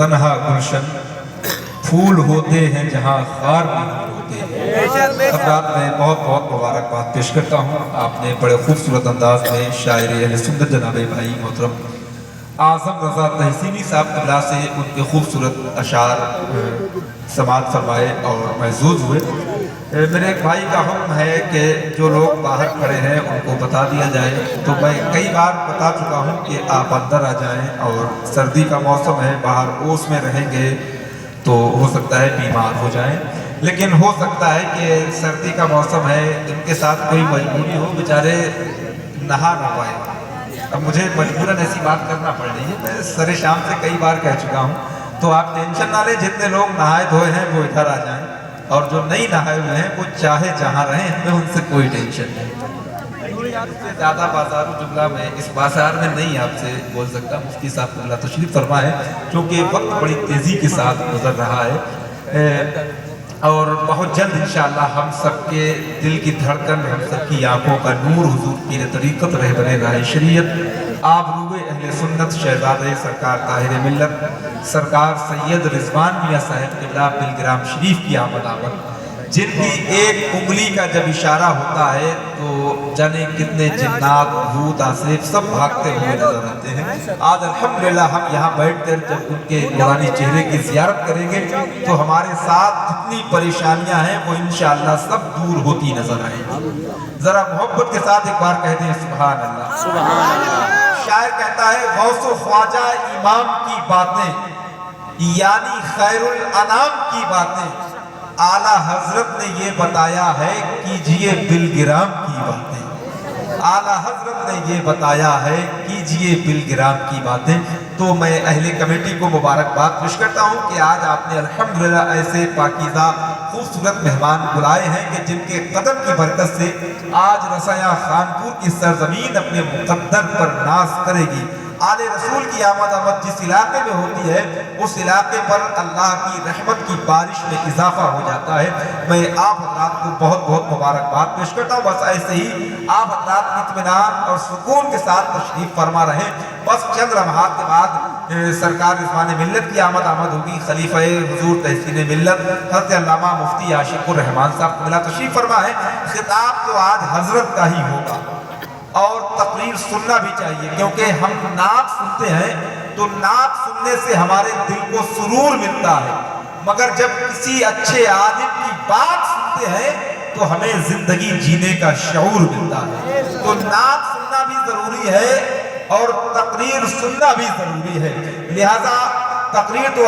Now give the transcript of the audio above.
तन्हा गुलशन, फूल होते हैं जहाँ खार भी होते हैं। अब रात में बहुत बहुत मुबारकबाद पेश करता हूँ। आपने बड़े खूबसूरत अंदाज में शायर अहले सुन्नत जनाब भाई मोहतरम आज़म रज़ा तहसीनी साहब क़िबला से उनके खूबसूरत अशार समाअत फरमाए और महसूस हुए। मेरे एक भाई का हुक्म है कि जो लोग बाहर खड़े हैं उनको बता दिया जाए, तो मैं कई बार बता चुका हूँ कि आप अंदर आ जाएं, और सर्दी का मौसम है, बाहर ओस में रहेंगे तो हो सकता है बीमार हो जाएं, लेकिन हो सकता है कि सर्दी का मौसम है, इनके साथ कोई मजबूरी हो, बेचारे नहा ना पाए। अब मुझे मजबूरन ऐसी बात करना पड़ रही है, मैं सरे शाम से कई बार कह चुका हूँ, तो आप टेंशन ना लें। जितने लोग नहाए धोए हैं वो इधर आ जाएं, और जो नहीं नहाए हुए हैं वो चाहे जहाँ रहें, हमें उनसे कोई टेंशन नहीं। आपसे ज़्यादा बाजार जुमला में इस बाजार में नहीं आपसे बोल सकता। मुफ्ती साहब क़िबला तशरीफ़ फरमा है, क्योंकि वक्त बड़ी तेज़ी के साथ गुजर रहा है, और बहुत जल्द इंशाअल्लाह हम सबके दिल की धड़कन, हम सबकी आंखों का नूर हुजूर पीर तरीक़त रहबरे राह शरीयत आबरूए अहले सुन्नत शहज़ादे सरकार ताहिर मिल्लत सरकार सैयद रिजवान मियां साहब क़िबला बिलग्राम शरीफ की आमद, जिनकी एक उंगली का जब इशारा होता है तो जाने कितने जिन्नात भूत आसिफ सब भागते हुए नजर आते हैं। आज अल्हम्दुलिल्लाह हम यहाँ बैठकर जब उनके नूरानी चेहरे की ज़ियारत करेंगे तो हमारे साथ जितनी परेशानियां हैं वो इंशाअल्लाह सब दूर होती नजर आएंगी। जरा मोहब्बत के साथ एक बार कह दें सुभान अल्लाह, सुभान अल्लाह। शायर कहता है गौसो ख्वाजा इमाम की बातें यानी खैरुल अनाम की बातें, आला हजरत ने ये बताया है कीजिए बिलगिराम की बातें। आला हजरत ने ये बताया है कीजिए बिलगिराम की बातें। तो मैं अहले कमेटी को मुबारकबाद पेश करता हूँ कि आज आपने अल्हम्दुलिल्लाह ऐसे पाकीज़ा खूबसूरत मेहमान बुलाए हैं कि जिनके कदम की बरकत से आज रसाया खानपुर की सरजमीन अपने मुक़द्दर पर नाज करेगी। आले रसूल की आमद जिस इलाके में होती है उस इलाके पर अल्लाह की रहमत की बारिश में इजाफा हो जाता है। मैं आप हज़रात को बहुत बहुत मुबारकबाद पेश करता हूँ। बस ऐसे ही आप हज़रात इत्मीनान और सुकून के साथ तशरीफ़ फरमा रहे। बस चंद लम्हात के बाद सरकार रिजवान मिल्लत की आमद होगी। खलीफा हुजूर तहसीन मिल्लत हज़रत अल्लामा मुफ्ती आशिकुर रहमान साहब क़िबला तशरीफ़ फरमा है। खिताब तो आज हजरत का ही होगा, और तकरीर सुनना भी चाहिए, क्योंकि हम नात सुनते हैं तो नात सुनने से हमारे दिल को सुरूर मिलता है, मगर जब किसी अच्छे आलिम की बात सुनते हैं तो हमें जिंदगी जीने का शऊर मिलता है। तो नात सुनना भी जरूरी है और तकरीर सुनना भी जरूरी है। लिहाजा तकरीर तो